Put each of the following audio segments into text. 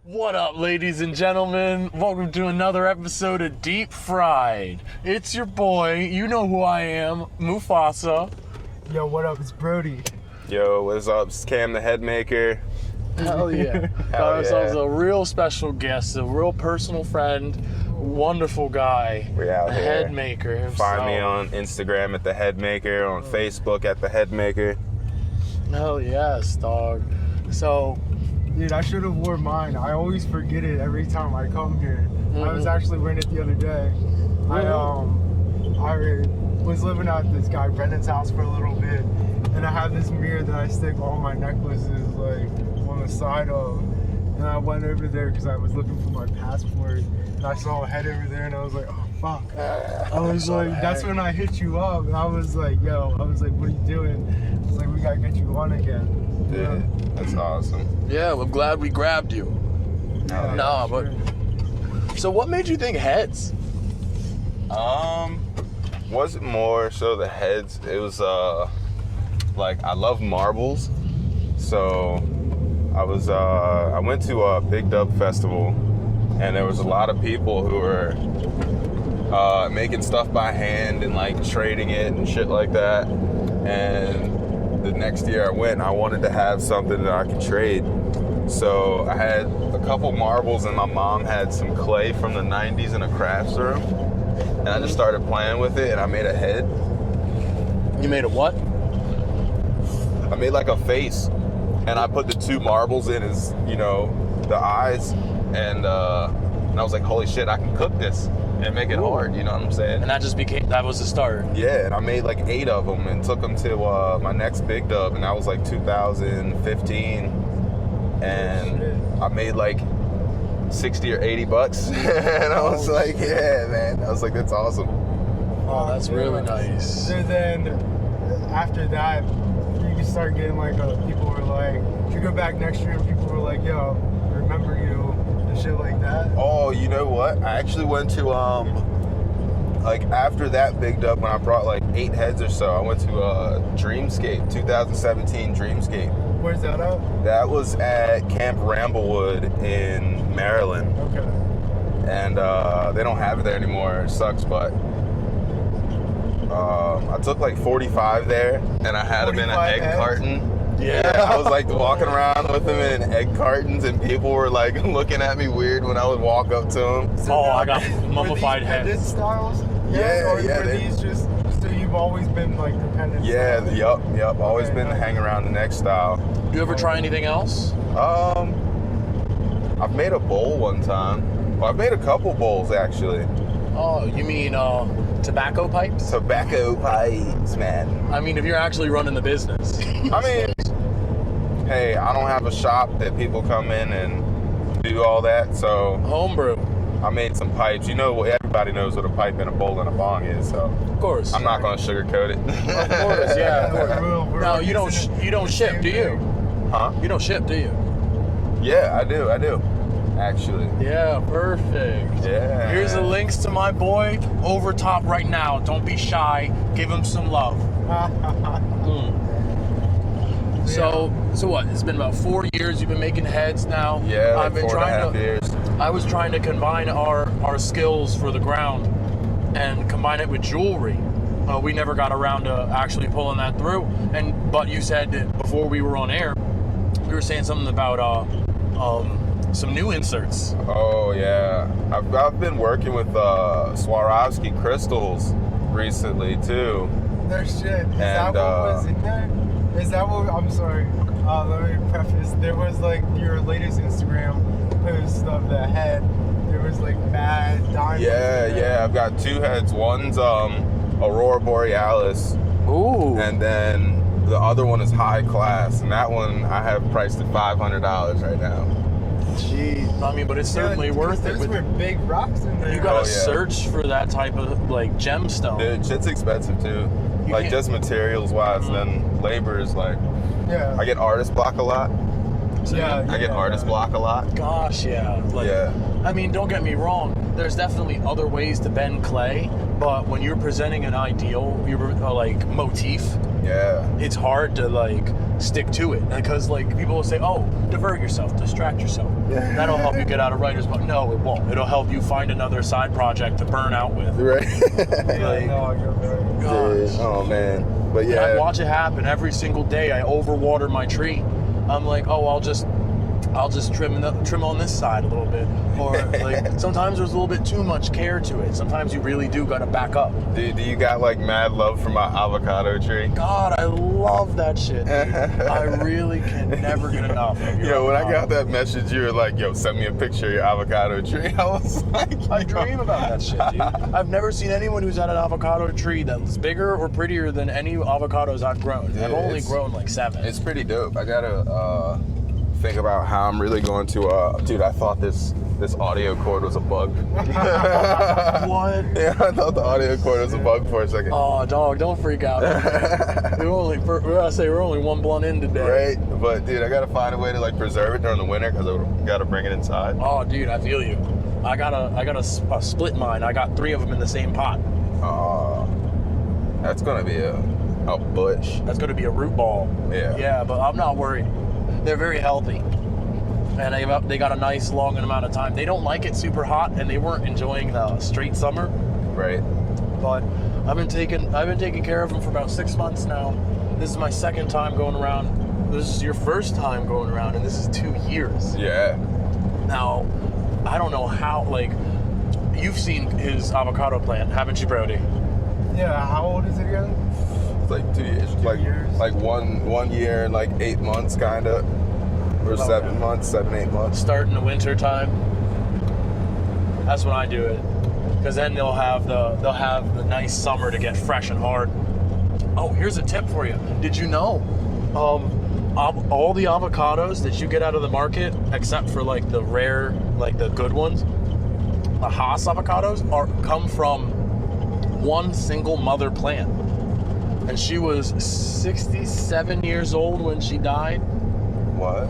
What up, ladies and gentlemen? Welcome to another episode of Deep Fried. It's your boy, you know who I am, Mufasa. Yo, what up? It's Brody. Yo, what's up? It's Cam the Headmaker. Hell yeah. Got ourselves a real special guest, a real personal friend, wonderful guy. We out the here. Headmaker himself. Find me on Instagram at the Headmaker, on Facebook at the Headmaker. Hell yes, dog. So, Dude, I should have wore mine. I always forget it every time I come here. I was actually wearing it the other day. I was living at this guy Brendan's house for a little bit, and I have this mirror that I stick all my necklaces like on the side of. And I went over there because I was looking for my passport, and I saw a head over there, and I was like, oh fuck. I was like, that's when I hit you up, and I was like, yo, what are you doing? I was like, we gotta get you on again. Yeah, that's awesome. yeah, I'm glad we grabbed you. Yeah, but so what made you think heads? Wasn't more so the heads. It was like I love marbles, so I went to a Big Dub festival, and there was a lot of people who were making stuff by hand and like trading it and shit like that. And the next year I went, I wanted to have something that I could trade. So I had a couple marbles, and my mom had some clay from the 90s in a crafts room. And I just started playing with it, and I made a head. You made a what? I made like a face, and I put the two marbles in as, the eyes. And I was like, holy shit, I can cook this and make it hard, you know what I'm saying? And that was the start. Yeah, and I made like 8 of them and took them to my next Big Dub, and that was like 2015. And I made like 60 or 80 bucks. And I was like, yeah, man. I was like, that's awesome. Oh, that's really nice. So then, after that, you start getting like, people were like, if you go back next year, people were like, yo, remember you, and shit like that. Oh, you know what? I actually went to, like after that Big Dub, when I brought like 8 heads or so, I went to Dreamscape, 2017 Dreamscape. Where's that at? That was at Camp Ramblewood in Maryland. Okay. And they don't have it there anymore. It sucks, but I took like 45 there, and I had them in an egg carton. Yeah, I was like walking around with them in egg cartons, and people were like looking at me weird when I would walk up to them. So I got mummified heads. Pendant styles? Yeah, or yeah. Were these just, so you've always been like dependent? Yeah, yup. Always been hanging around the neck style. You ever try anything else? I've made a bowl one time. Well, I've made a couple bowls actually. Oh, you mean tobacco pipes? Tobacco pipes, man. I mean, if you're actually running the business. I mean, hey, I don't have a shop that people come in and do all that, so Homebrew. I made some pipes. Everybody knows what a pipe and a bowl and a bong is, so Of course. I'm not going to sugarcoat it. Of course, yeah. Of course. We're No, you don't ship, do you? Huh? You don't ship, do you? Yeah, I do. Actually. Yeah, perfect. Yeah. Here's the links to my boy over top right now. Don't be shy. Give him some love. So what? It's been about 4 years you've been making heads now. Yeah, like I've been 4.5 years. I was trying to combine our skills for the ground and combine it with jewelry. We never got around to actually pulling that through. But you said that before we were on air, you were saying something about some new inserts. Oh yeah, I've been working with Swarovski crystals recently too. No shit. Is that what was in there? Is that what? I'm sorry. Let me preface. There was like your latest Instagram post of the head. There was like mad diamonds. Yeah. I've got 2 heads. One's Aurora Borealis. Ooh. And then the other one is high class, and that one I have priced at $500 right now. Jeez. I mean, but it's certainly worth it. Those were big rocks in there. You gotta search for that type of like gemstone. Dude, shit's expensive too. Like just materials wise, then labor is like. Yeah. I get artist block a lot. I get artist block a lot. Gosh, yeah. I mean, don't get me wrong. There's definitely other ways to bend clay, but when you're presenting an ideal, you're like motif, Yeah. it's hard to like stick to it because like people will say, oh, divert yourself, distract yourself. That'll help you get out of writer's block. No, it won't. It'll help you find another side project to burn out with. Right. Like, gosh. Oh man. But And yeah. I watch it happen every single day. I overwater my tree. I'm like, oh, I'll just trim on this side a little bit. Or like sometimes there's a little bit too much care to it. Sometimes you really do gotta back up. Do you got like mad love for my avocado tree? God, I love that shit, dude. I really can never get enough of your Yo, when I avocado. got that message, you were like, yo, send me a picture of your avocado tree. I was like, I dream about that shit, dude. I've never seen anyone who's had an avocado tree that's bigger or prettier than any avocados I've grown. Dude, I've only it's- grown like 7. It's pretty dope. I gotta think about how I'm really going to. Dude, I thought this audio cord was a bug. What? Yeah, I thought the audio cord was a bug for a second. Oh, dog, don't freak out. we're only one blunt in today. Right, but dude, I gotta find a way to like preserve it during the winter because I gotta bring it inside. Oh, dude, I feel you. I got a split mine. I got 3 of them in the same pot. That's gonna be a bush. That's going to be a root ball. Yeah. Yeah, but I'm not worried. They're very healthy, and they got a nice long amount of time. They don't like it super hot, and they weren't enjoying the straight summer. Right. But I've been taking care of them for about 6 months now. This is my second time going around. This is your first time going around, and this is 2 years. Yeah. Now, I don't know how. Like, you've seen his avocado plant, haven't you, Brody? Yeah, how old is it again? It's like 2 years. Like one year and like 8 months, kinda, or 7 months, 7-8 months. Start in the winter time. That's when I do it, because then they'll have the nice summer to get fresh and hard. Oh, here's a tip for you. Did you know, all the avocados that you get out of the market, except for like the rare, like the good ones, the Haas avocados come from one single mother plant, and she was 67 years old when she died. What?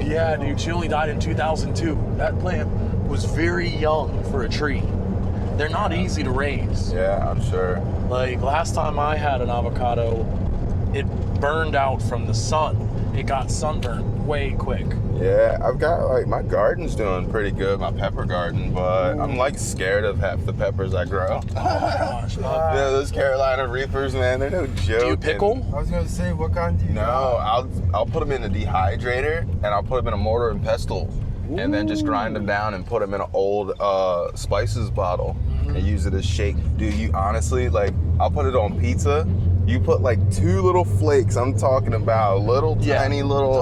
Yeah, dude, she only died in 2002. That plant was very young for a tree. They're not easy to raise. Yeah, I'm sure. Like, last time I had an avocado, it burned out from the sun. It got sunburned way quick. Yeah, I've got like my garden's doing pretty good, my pepper garden, but I'm like scared of half the peppers I grow. Oh my gosh. Yeah, those Carolina Reapers, man, they're no joke. Do you pickle? I was gonna say, what kind do you No, I'll put them in a dehydrator and I'll put them in a mortar and pestle, and then just grind them down and put them in an old spices bottle and use it as shake. Dude, you honestly, like, I'll put it on pizza. You put like 2 little flakes. I'm talking about tiny little,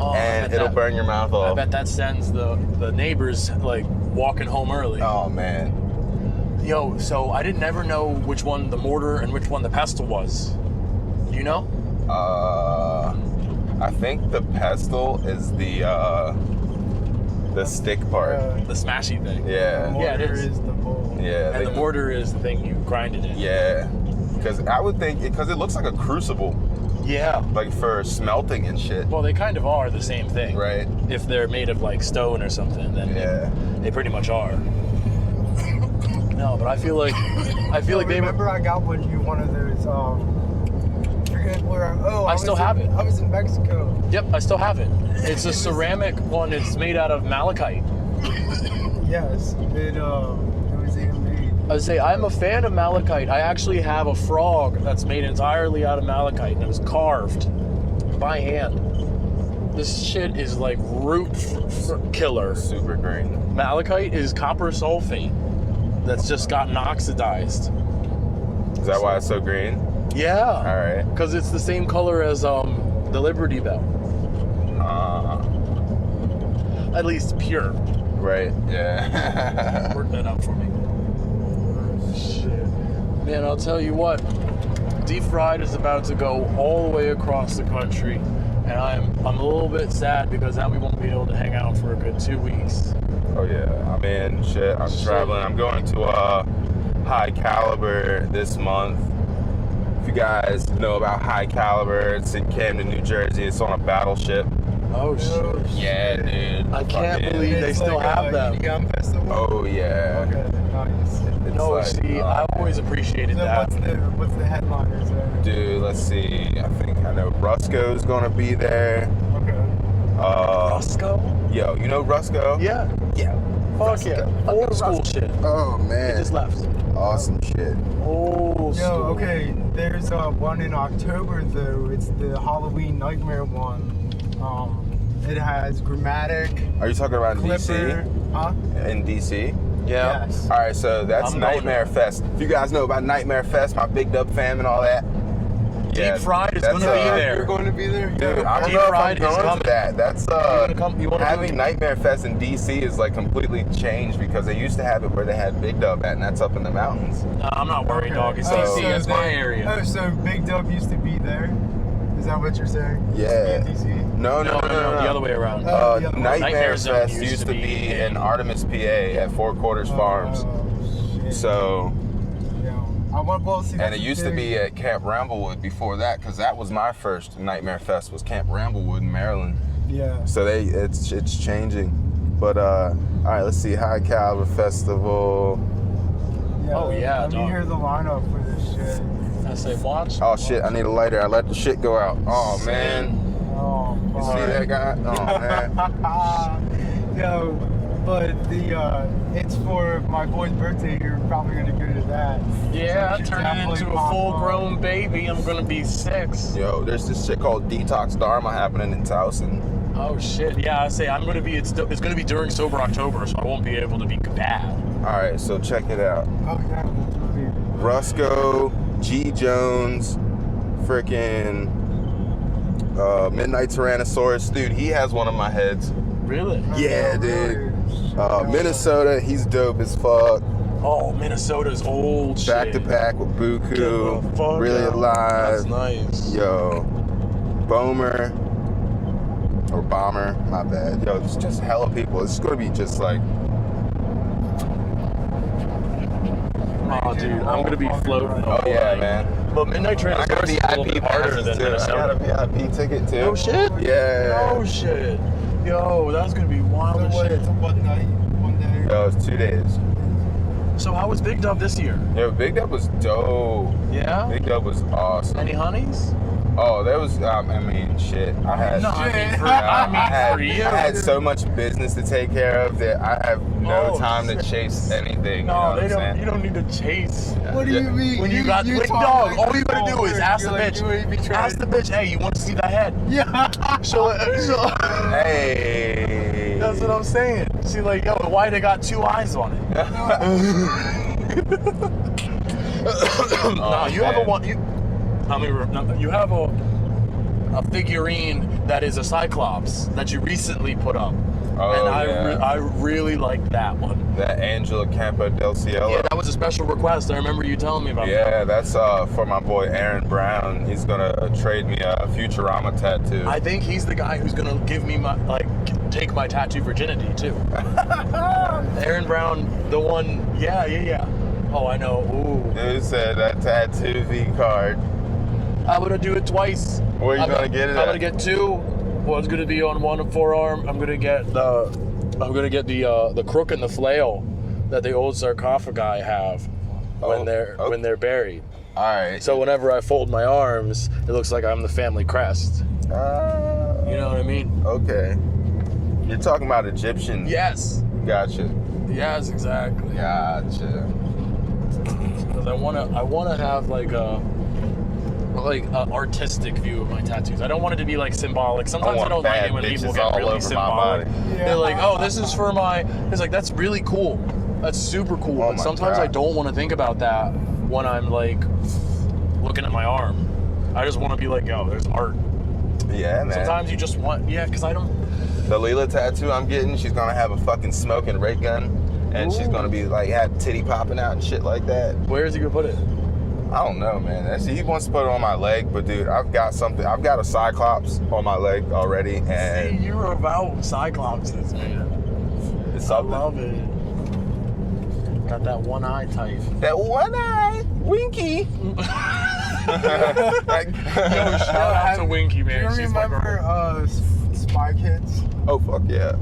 Oh, and it'll burn your mouth I off. bet that sends the neighbors like walking home early. Oh man. Yo, so I didn't ever know which one the mortar and which one the pestle was. Do you know? I think the pestle is the stick part. The smashy thing. Yeah. Yeah, it Mortar is. the bowl. Yeah. And the mortar is the thing you grind it in. Yeah. Because I would think, because it looks like a crucible, Yeah. like for smelting and shit. Well, they kind of are the same thing. Right. If they're made of like stone or something, then Yeah. they pretty much are. No, but I feel like they were. Remember, I got one of those. Forget where I still have it. I was in Mexico. Yep, I still have it. It's a ceramic one. It's made out of malachite. Yes, it was even made. I would say I'm a fan of malachite. I actually have a frog that's made entirely out of malachite, and it was carved by hand. This shit is like root killer. Super green. Malachite is copper sulfate that's just gotten oxidized. Is that why it's so green? Yeah. All right. Because it's the same color as the Liberty Bell. At least pure. Right. Yeah. Work that out for me. Shit. Man, I'll tell you what. Deep Fried is about to go all the way across the country, and I'm a little bit sad because now we won't be able to hang out for a good 2 weeks. Oh yeah. I'm in shit. I'm traveling. I'm going to High Caliber this month. If you guys know about High Caliber, it's in Camden, New Jersey. It's on a battleship. Oh shit. Yeah, dude. I can't Fucking- believe they It's still like have a them. EDM festival. Oh yeah. Okay, nice. It's No, like, see, I always appreciated So that. what's the headliners there? Dude, let's see. I know Rusco's gonna be there. Okay. Roscoe? Yo, you know Rusco? Yeah. Yeah. Fuck yeah. Old school shit. Oh He man. just left. Awesome shit. Old Yo, school. okay. There's one in October though. It's the Halloween Nightmare one. It has Grammatic, Are you talking about in Clipper. DC? Huh? In DC? Yeah. Yes. All right, so that's I'm going Nightmare there. Fest. If you guys know about Nightmare Fest, my Big Dub fam and all that. Deep Fried is that's, gonna be there. You're going to be there? Dude, I don't Deep know if Fried I'm is going coming. to that. That's You wanna having do it? Nightmare Fest in DC is like completely changed because they used to have it where they had Big Dub at, and that's up in the mountains. I'm not worried, Okay. dog. It's Oh, DC. so That's my area. Oh, so Big Dub used to be there? Is that what you're saying? Yeah. Used to be in DC? No, No, the other way around. the other way. Nightmare Nightmare Zone Fest used used to to be be in- in Artemis, PA at Four Quarters Farms. Oh, shit. So, Yeah. I want well, see, and that's it the used to thing. be at Camp Ramblewood before that, because that was my first Nightmare Fest, was Camp Ramblewood in Maryland. Yeah. So it's changing. But all right, let's see, High Caliber Festival. Oh, yeah, Let me dog. hear the lineup for this shit. I say, watch. Oh shit, I need a lighter. I let the shit go out. Oh man. Oh, You fuck. see that guy? Oh man. Yo, but it's for my boy's birthday. You're probably gonna go to that. Yeah, So you should turning definitely into a pop full-grown baby. I'm gonna be 6. Yo, there's this shit called Detox Dharma happening in Towson. Oh shit! Yeah, I say I'm gonna be. It's gonna be during sober October, so I won't be able to be bad. All right, so check it out. Oh yeah, that's really. Rusco, G Jones, freaking Midnight Tyrannosaurus. Dude, he has one of my heads. Really? Yeah, dude. Minnesota, he's dope as fuck. Oh, Minnesota's old shit. Back to back with Get the Buku, fuck Really out. Alive. That's nice. Yo, Bomer, or Bomber, my bad. Yo, it's just hella people. It's gonna be just like, Oh, dude, I'm gonna be floating. oh yeah, man. But Midnight I got Tyrannosaurus is a little VIP bit harder passes than too. I got a Minnesota. VIP ticket too. No shit? Yeah. No shit. Yo, that's gonna be wild So as what? shit. It's a one night, one day. Yo, it's 2 days. So how was Big Dub this year? Yo, Big Dub was dope. Yeah? Big Dub was awesome. Any honeys? Oh, there was, I mean, shit. I had, No, I mean for, I I mean had, for you. I had so much business to take care of that I have no Oh, time to chase anything. No, you know they what I'm don't. You saying? don't need to chase. What do you mean? When you got quick talk dog, like all you gotta you do is don't ask the work. You're like, you ain't be bitch. trying Ask the bitch, hey, you want to see the head? Yeah. Hey. That's what I'm saying. She like, yo, why they got 2 eyes on it? No, you have a man. one. You have a figurine that is a Cyclops that you recently put up, Oh, and yeah. I really like that one. That Angela Campo del Cielo. Yeah, that was a special request. I remember you telling me about that. Yeah, that's for my boy Aaron Brown. He's gonna trade me a Futurama tattoo. I think he's the guy who's gonna give me my take my tattoo virginity too. Aaron Brown, the one. Yeah. Oh, I know. Ooh. Dude said that tattoo V card. I'm gonna do it twice. Where you I'm gonna get it I'm at? gonna get 2. One's gonna be on one forearm. I'm gonna get the crook and the flail that the old sarcophagi have when they're buried. All right. So whenever I fold my arms, it looks like I'm the family crest. You know what I mean? Okay. You're talking about Egyptian. Yes. Gotcha. Yes, exactly. Gotcha. Because I wanna have like a artistic view of my tattoos. I don't want it to be like symbolic. Sometimes I want don't like bad it when people bitches get all really over my symbolic. body. Yeah. They're like, oh, this is for my. It's like that's really cool. That's super cool. Oh But my sometimes God. I don't want to think about that when I'm like looking at my arm. I just want to be like, yo, there's art. Yeah, man. Sometimes you just want, because I don't. The Leela tattoo I'm getting, she's gonna have a fucking smoking ray gun, and she's gonna be like have titty popping out and shit like that. Where is he gonna put it? I don't know, man. Actually, he wants to put it on my leg, but dude, I've got a Cyclops on my leg already, See, and you're about Cyclopses, man. it's I something. love it. Got that one eye type. That one eye, Winky. Like- Yo, shout out to Winky, man. Do you She's my girl. remember Spy Kids? Oh fuck yeah.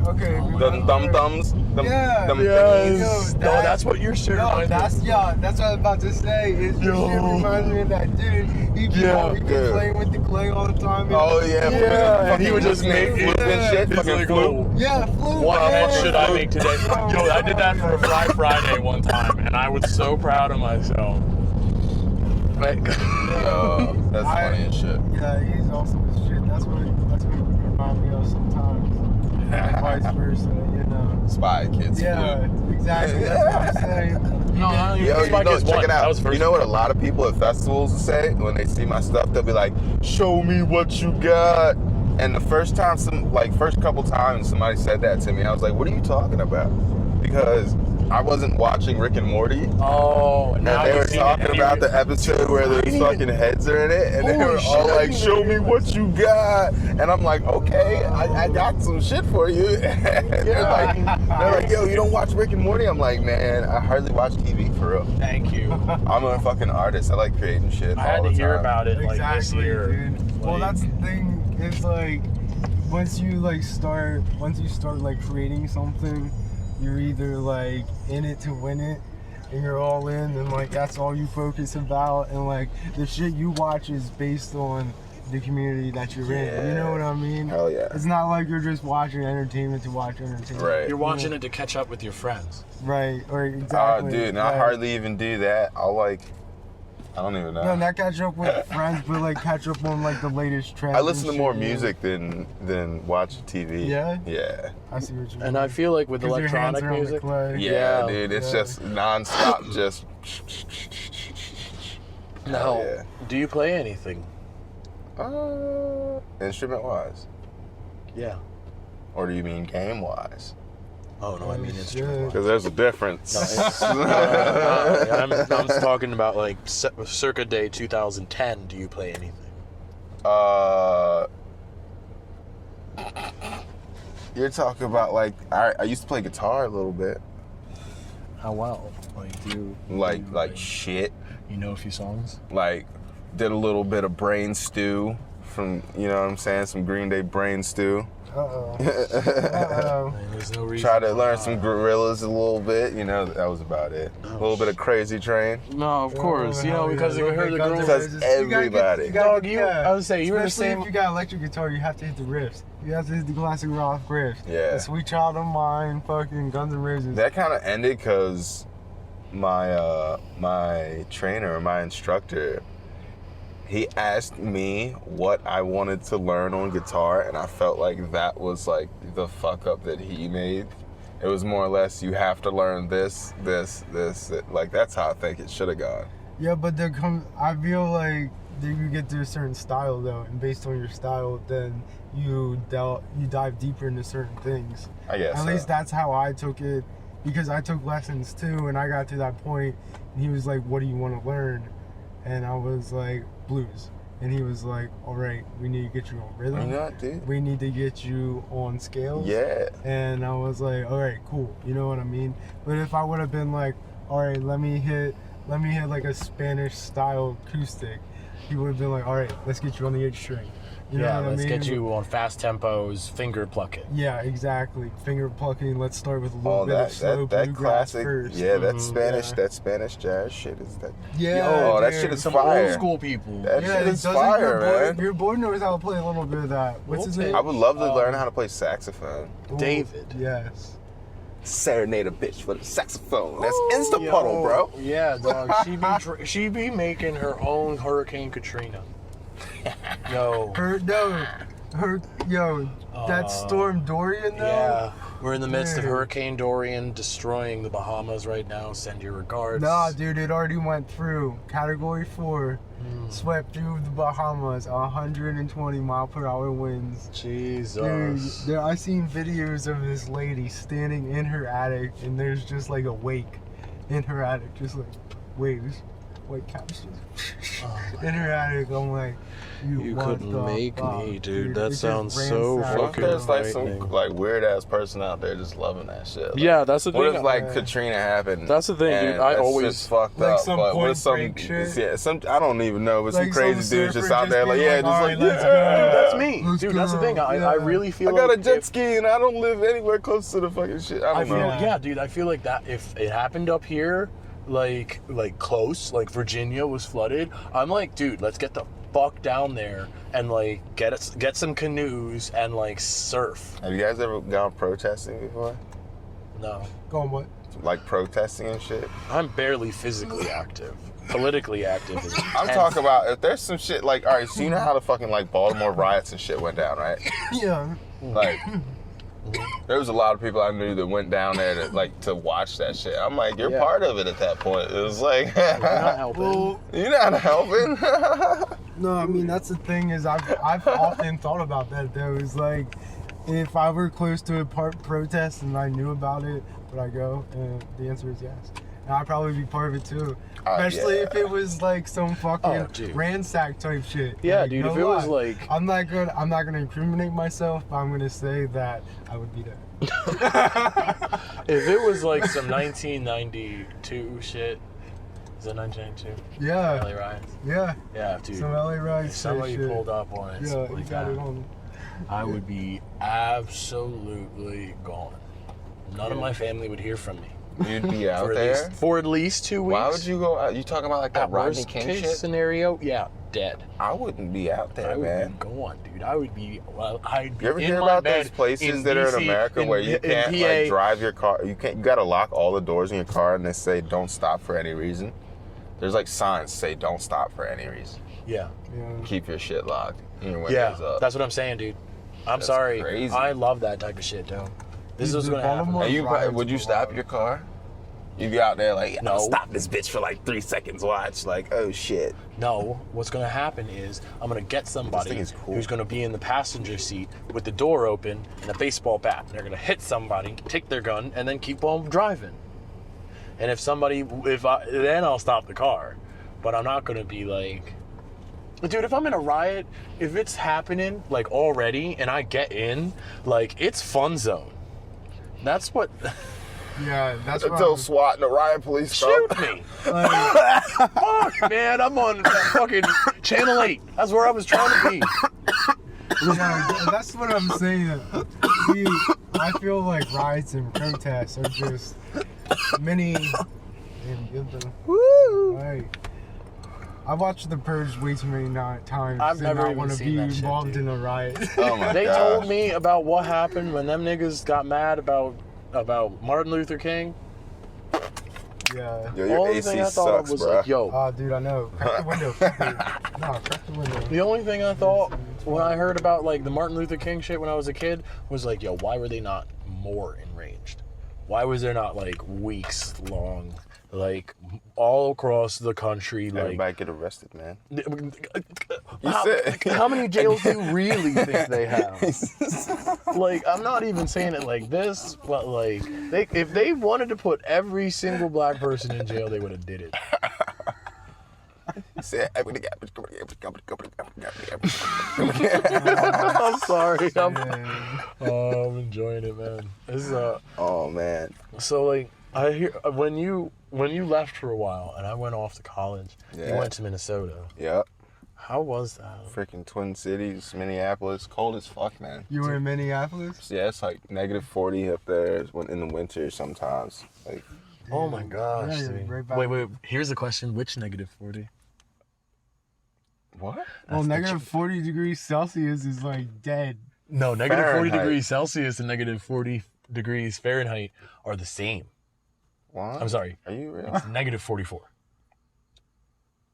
Okay. Them thumbs. Yeah. Them Yes. thingies. No, that's what your shirt No, reminds me of. that's what I was about to say. Your shit reminds me of that dude. He be dude. playing with the clay all the time. Oh yeah. Yeah, and he would just make make flip and shit. He's Fucking like, flip. oh, Yeah, flu. what yeah. head should I make today? Yo, I did that for a Fly Friday one time, and I was so proud of myself. Like, That's funny as shit. Yeah, he's awesome as shit. That's what he reminds me of sometimes. And vice versa, you know. Spy Kids. Yeah, exactly. That's what I'm saying. no, I don't even Yo, Spy Kids check one. it That out. was first. You know what a lot of people at festivals say when they see my stuff? They'll be like, "Show me what you got." And the first couple times somebody said that to me, I was like, "What are you talking about?" Because I wasn't watching Rick and Morty. Oh, And now they were you've seen it, talking and about you- the episode where there's fucking heads are in it, and they Holy were all shit, I like, didn't "Show even me realize. what you got," and I'm like, "Okay, I got some shit for you." And they're like, "Yo, you don't watch Rick and Morty?" I'm like, "Man, I hardly watch TV for real. Thank you. I'm a fucking artist. I like creating shit." I had all to the hear time. about it like this Exactly, year. dude. Well, Like, that's the thing. It's like once you start like creating something, you're either like in it to win it, and you're all in, and like that's all you focus about, and like the shit you watch is based on the community that you're in. You know what I mean? Hell yeah. It's not like you're just watching entertainment to watch entertainment. Right. You're watching it to catch up with your friends. Right. Or exactly. Oh, dude, and right. I hardly even do that. I don't even know. No, not catch up with friends, but like catch up on like the latest trends. I listen to and more shit, you know? music than watch TV. Yeah? Yeah. I see what you mean. And I feel like with 'Cause your hands electronic are on the music, clay. Yeah, Yeah, dude, it's yeah. just nonstop, just. now, yeah. do you play anything? Instrument wise, Yeah. or do you mean game wise? Oh no, I mean shit. instrument. Because there's a difference. I'm talking about like circa day 2010. Do you play anything? You're talking about like I used to play guitar a little bit, How well? Like like shit. You know a few songs? Like did a little bit of brain stew from, you know what I'm saying, some Green Day brain stew. Uh-oh. Uh-oh. There's no reason. Try to learn some gorillas a little bit, you know, that was about it. A little bit of Crazy Train. No, of course. You know, hell because yeah. you heard the Guns N' girls. Because Roses. You gotta everybody. you gotta Dog, get- you. yeah. I would say you were the Especially same. if you got electric guitar, you have to hit the riffs. You have to hit the classic rock riffs. Yeah. The Sweet Child of Mine, fucking Guns N' Roses. That kind of ended because my trainer, my instructor, he asked me what I wanted to learn on guitar, and I felt like that was like the fuck up that he made. It was more or less, you have to learn this. Like, that's how I think it should have gone. Yeah, but I feel like you get to a certain style though, and based on your style, then you dive deeper into certain things. I guess. At least that's how I took it, because I took lessons too, and I got to that point, and he was like, "What do you want to learn?" And I was like, "Blues." And he was like, "All right, we need to get you on rhythm. You know, dude. We need to get you on scales." Yeah. And I was like, "All right, cool." You know what I mean? But if I would have been like, "All right, let me hit like a Spanish style acoustic," he would have been like, "All right, let's get you on the 8th string." You know Yeah, what let's I mean? get you on fast tempos, finger plucking. Yeah, exactly. Finger plucking. Let's start with a little Oh, bit of slow that bluegrass classic. first. Yeah, that yeah. Spanish jazz shit is that. Yeah, Oh, that dude. shit is Some fire. old school people. That Yeah, shit is doesn't fire, your boy, man. Your boy knows how to play a little bit of that. What's his name? I would love to learn how to play saxophone. Ooh, David. Yes. Serenade a bitch with a saxophone. That's Insta Puddle, bro. Yeah, dog. She be making her own Hurricane Katrina. Yo. That Storm Dorian though. Yeah. We're in the midst of Dude. Hurricane Dorian destroying the Bahamas right now. Send your regards. Nah, dude, it already went through. Category 4. Hmm. Swept through the Bahamas. 120 mile per hour winds. Jesus. Dude, I seen videos of this lady standing in her attic, and there's just like a wake in her attic, just like waves, white caps in her attic. I'm like, You what couldn't the make fuck, me, dude. That It just sounds so ransacked. What if fucking there's like frightening. some like weird ass person out there just loving that shit? Like, Yeah, that's the what thing. if like Yeah. Katrina happened? That's the thing, dude. and I that always- shit's fucked Like up. some But what Point if some Break shit? I don't even know, but some Like crazy some dude just surfer out there just like being yeah, like, just "All like right, let's yeah, go." that's me. Dude, that's the thing. I really feel I got like a jet ski and I don't live anywhere close to the fucking shit. I don't know. Yeah, dude, I feel like that if it happened up here, like close, like Virginia was flooded, I'm like, dude, let's get the fuck down there and like get some canoes and like surf. Have you guys ever gone protesting before? No. Go on, what? Like protesting and shit? I'm barely physically active. Politically active is I'm talking about if there's some shit like, all right, so you know how the fucking like Baltimore riots and shit went down, right? Yeah. Like, there was a lot of people I knew that went down there to watch that shit. I'm like, you're part of it at that point. It was like, you're not helping. Well, you're not helping. no, I mean that's the thing is I've often thought about that though. Is like if I were close to a protest and I knew about it, would I go? And the answer is yes. And I'd probably be part of it too. Especially if it was like some fucking ransack type shit. Yeah, like, dude. No if it lie. was like, I'm not gonna incriminate myself, but I'm gonna say that I would be there. if it was like some 1992 shit. Is it 1992? Yeah. LA riots. Yeah. Yeah, dude. Some LA riots. If somebody shit. pulled up on it, Yeah, something you like got that, it on. I would be absolutely gone. None of my family would hear from me. You'd be out there? For at least 2 weeks. Why would you go out? You talking about like that Rodney worst King case shit? scenario? Yeah, dead. I wouldn't be out there, I would man. be gone, dude. I would be, I'd be You ever in hear my about bed those places in that are in DC, America where you can't PA. like drive your car? You gotta lock all the doors in your car and they say don't stop for any reason. There's like signs say don't stop for any reason. Yeah. Keep your shit locked. And your windows up. That's what I'm saying, dude. I'm That's sorry. crazy. I love that type of shit, though. This is what's gonna happen. Baltimore- And would you stop your car? You'd be out there like, No. I'll stop this bitch for like 3 seconds, watch. Like, oh shit. No, what's gonna happen is I'm gonna get somebody thing is cool. who's gonna be in the passenger seat with the door open and a baseball bat. And they're gonna hit somebody, take their gun, and then keep on driving. And then I'll stop the car. But I'm not gonna be like, dude, if I'm in a riot, if it's happening like already and I get in, like it's fun zone. That's what. Yeah, that's what Until SWAT and the riot police Shoot come. me. Fuck, man, I'm on fucking Channel 8. That's where I was trying to be. Yeah, that's what I'm saying. See, I feel like riots and protests are just many. Damn, give them. Woo! Like, I watched The Purge way too many times. I've never not even want to seen be that shit, involved dude. in a riot. Oh my They gosh. told me about what happened when them niggas got mad about Martin Luther King. Yeah. Yo, your Only AC thing I thought sucks, was bro. like, yo. Oh, dude, I know. Crack the window. No, crack the window. The only thing I thought when I heard about like the Martin Luther King shit when I was a kid was like, yo, why were they not more enraged? Why was there not like weeks long, like all across the country, like Everybody get arrested, man. how many jails do you really think they have? Like, I'm not even saying it like this, but like, if they wanted to put every single black person in jail, they would have did it. I'm sorry. I'm enjoying it, man. This is Oh man. so like I hear when you left for a while and I went off to college. You Yeah. went to Minnesota. Yep. How was that? Freaking Twin Cities, Minneapolis, cold as fuck, man. You were in Minneapolis? Yeah, it's like -40 up there in the winter sometimes. Like, Oh my gosh. Yeah, you're dude. right back. Wait. Here's the question: which -40? what? Well, That's the negative 40 degrees Celsius is like dead. No, -40 Fahrenheit. degrees Celsius and -40 degrees Fahrenheit are the same. What? I'm sorry, Are you real? it's -44.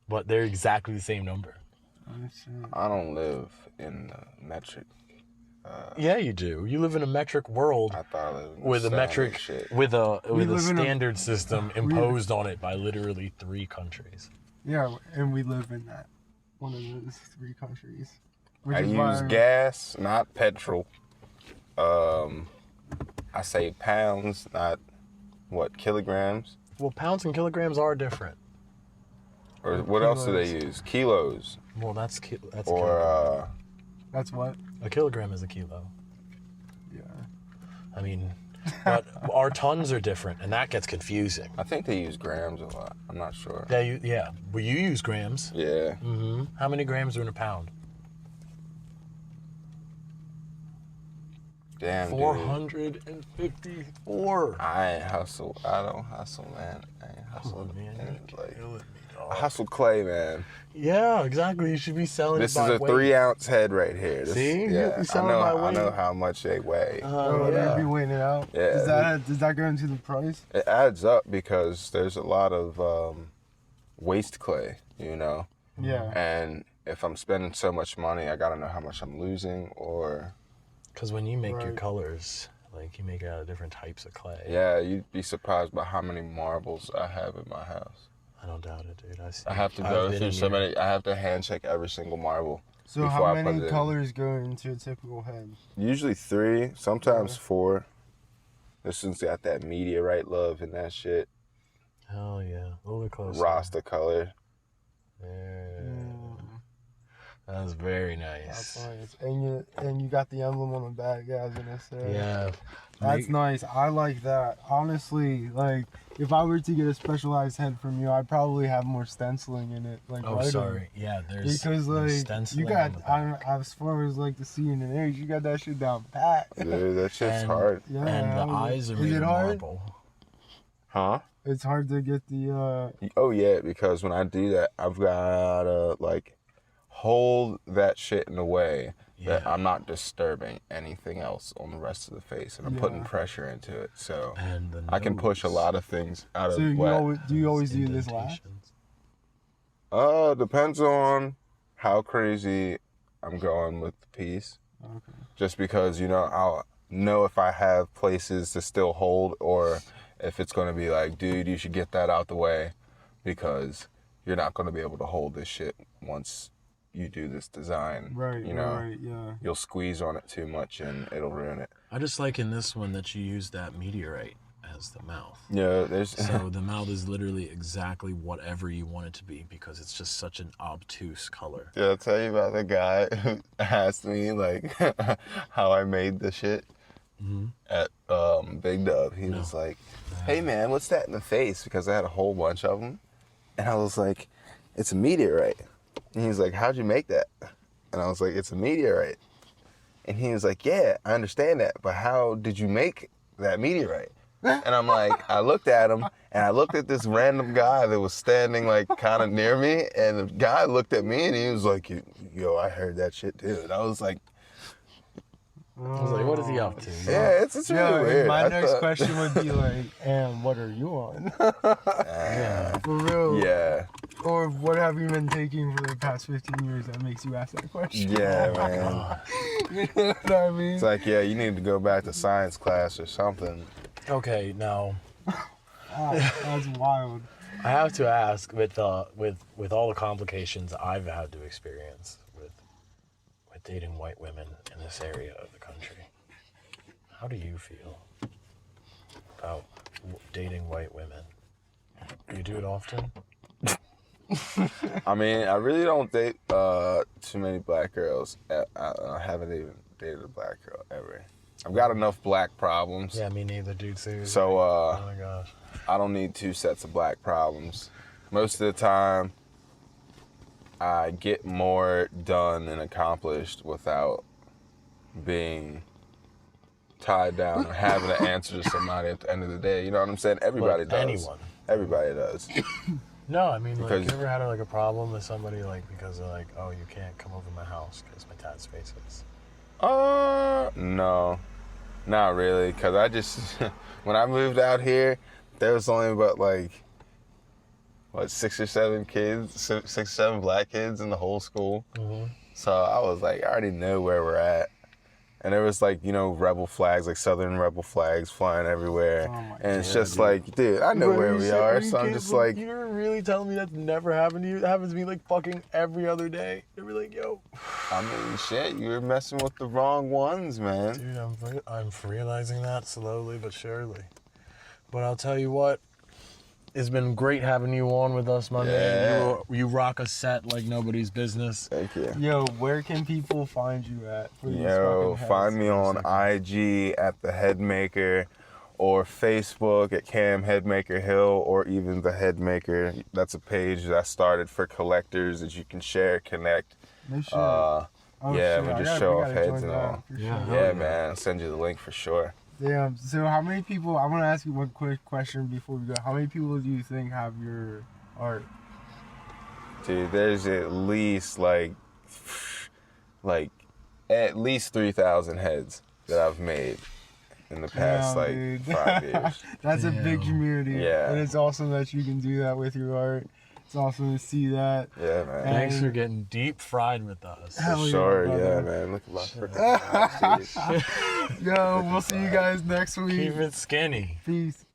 But they're exactly the same number. I don't live in the metric. Yeah, you do. You live in a metric world I thought I lived in with a standard metric, shit. with a live in a- standard system imposed on it by literally 3 countries. Yeah, and we live in that. One of those 3 countries. Which I is use why gas, not petrol. I say pounds, not kilograms. Well, pounds and kilograms are different. Or what else do they use? Kilos. Well, that's a kilogram. Or That's what? A kilogram is a kilo. Yeah. I mean, but our tons are different, and that gets confusing. I think they use grams a lot. I'm not sure. Yeah. Well, you use grams. Yeah. Mm-hmm. How many grams are in a pound? Damn, dude. 454. I ain't hustle. I don't hustle, man. I ain't hustle. Man, man. you're Like, killing me, dog. I hustle clay, man. Yeah, exactly. You should be selling This it by is a weight. 3-ounce head right here. This, See? yeah, You sell it by weight. I know how much they weigh. Oh, yeah. you'd be weighing it out? Yeah. Does that go into the price? It adds up because there's a lot of waste clay, you know? Yeah. And if I'm spending so much money, I gotta know how much I'm losing or... Because when you make your Right. colors, like you make it out of different types of clay. Yeah, you'd be surprised by how many marbles I have in my house. I don't doubt it, dude. I have to go through so many. I have to hand check every single marble. So before how I put many it in. colors go into a typical head? Usually 3, sometimes 4. This one's got that meteorite love and that shit. Hell yeah. A little bit closer. Rasta color. Yeah. That was very nice. That's nice. And you got the emblem on the back, yeah, I was gonna say. Yeah. That's nice. I like that. Honestly, like if I were to get a specialized head from you, I'd probably have more stenciling in it. Like Oh, writing. sorry. Yeah, there's Because like stenciling you got, on the back. as far as like the seeing and air, you got that shit down pat. Dude, that shit's And- hard. Yeah. And the eyes are Is made it of hard? marble. Huh? It's hard to get the. Oh yeah, because when I do that, I've gotta like hold that shit in a way that Yeah. I'm not disturbing anything else on the rest of the face, and I'm putting Yeah. pressure into it, so And the I can push a nose lot of things out So of you wet. always do this last? Indentations. Depends on how crazy I'm going with the piece. Okay. Just because, you know, I'll know if I have places to still hold or if it's going to be like, dude, you should get that out the way because you're not going to be able to hold this shit once you do this design. Right. You know, Right. Yeah. you'll squeeze on it too much and it'll ruin it. I just like in this one that you use that meteorite as the mouth. Yeah, there's... So the mouth is literally exactly whatever you want it to be because it's just such an obtuse color. Did I tell you about the guy who asked me, like, how I made the shit at Big Dub? He was like, hey, man, what's that in the face? Because I had a whole bunch of them. And I was like, it's a meteorite. And he was like, how'd you make that? And I was like, it's a meteorite. And he was like, yeah, I understand that, but how did you make that meteorite? And I'm like, I looked at him, and I looked at this random guy that was standing, like, kind of near me, and the guy looked at me, and he was like, yo, I heard that shit, too. And I was like, I was like, what is he up to? yeah, it's really Yeah, weird. my I next thought- question would be like, and what are you on? Yeah. For real. Yeah, Or what have you been taking for the past 15 years that makes you ask that question? yeah, man. You know what I mean? It's like, yeah, you need to go back to science class or something. Okay, now That's wild. I have to ask with all the complications I've had to experience with dating white women in this area of the country. How do you feel about dating white women? Do you do it often? I mean, I really don't date too many black girls. I haven't even dated a black girl ever. I've got enough black problems. Yeah, me neither, dude. Seriously. So, oh my gosh. I don't need 2 sets of black problems. Most of the time, I get more done and accomplished without being tied down or having to answer to somebody at the end of the day. You know what I'm saying? Everybody does. Anyone. Everybody does. No, I mean, like, Because- you ever had like a problem with somebody like because they're like, oh, you can't come over my house because my dad's face is. No, not really. Cause I just, when I moved out here, there was only about like, what, 6 or 7 kids, 6 or 7 black kids in the whole school. Mm-hmm. So I was like, I already know where we're at. And there was like, you know, rebel flags, like Southern rebel flags flying everywhere. Oh my and it's God, just dude. like, dude, I know Bro, where you we said- are. you So I'm can't just believe- like, You're really telling me that's never happened to you? That happens to me like fucking every other day. They're like, yo. I mean, shit, you were messing with the wrong ones, man. Dude, I'm realizing that slowly but surely. But I'll tell you what, it's been great having you on with us, my man. You rock a set like nobody's business. Thank you. Yo, where can people find you at? For these Yo, fucking find heads? me on IG at the Headmaker or Facebook at Cam Headmaker Hill or even the Headmaker. That's a page that I started for collectors that you can share, connect. No shit. Oh, Yeah, shit, we I just gotta- show we off gotta heads join and that, all. for Yeah. sure. Yeah, man. I'll send you the link for sure. Damn. So how many people? I want to ask you one quick question before we go. How many people do you think have your art? Dude, there's at least like at least 3,000 heads that I've made in the past Damn, like dude. 5 years. That's a big Damn. community. Yeah. And it's awesome that you can do that with your art. It's awesome to see that. Yeah, man. Thanks for getting deep fried with us. Hell For yeah, sure, brother. yeah, man. Look at my freaking eyes, dude. Yo, we'll see you guys next week. Keep it skinny. Peace.